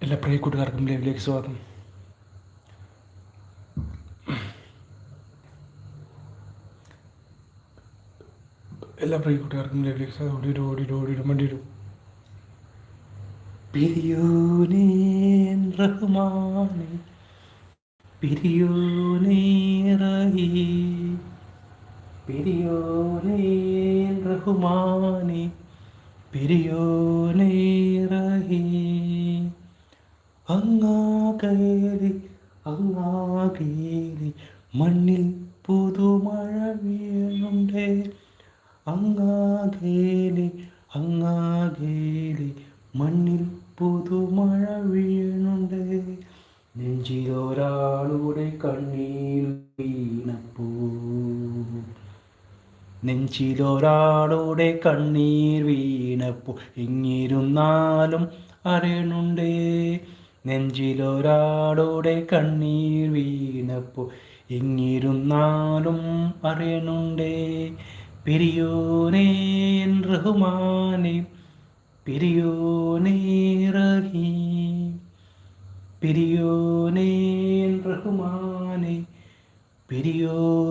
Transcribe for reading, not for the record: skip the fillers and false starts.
എല്ലാ പ്രിയ കൂട്ടുകാർക്കും ലൈവിലേക്ക് സ്വാഗതം. എല്ലാ പ്രിയ കൂട്ടുകാർക്കും ലൈവിലേക്ക് സ്വാഗതം. ഓടിയിടും വണ്ടിയിടും. പിരിയോനേ റഹ്മാനേ, പിരിയോനേ റഹീം, പിരിയോനേ റഹ്മാനേ, പിരിയോനേ റഹീം. അങ്ങാകേലി മണ്ണിൽ പുതുമഴ വീഴുണ്ടേ. അങ്ങാകേലി മണ്ണിൽ പുതുമഴ വീഴുണ്ടേ. നെഞ്ചിലൊരാളുടെ കണ്ണീർ വീണപ്പോ, നെഞ്ചിലൊരാളുടെ കണ്ണീർ വീണപ്പോ എങ്ങിരുന്നാലും അറിയണുണ്ടേ. നെഞ്ചിലൊരാളുടെ കണ്ണീർ വീണപ്പോ എങ്ങിരുന്നാലും അറിയണുണ്ടേ. പിരിയോനേ റഹ്മാനേ, പിരിയോനേ റഹീം, പിരിയോനേ റഹ്മാനേ, പിരിയോനേ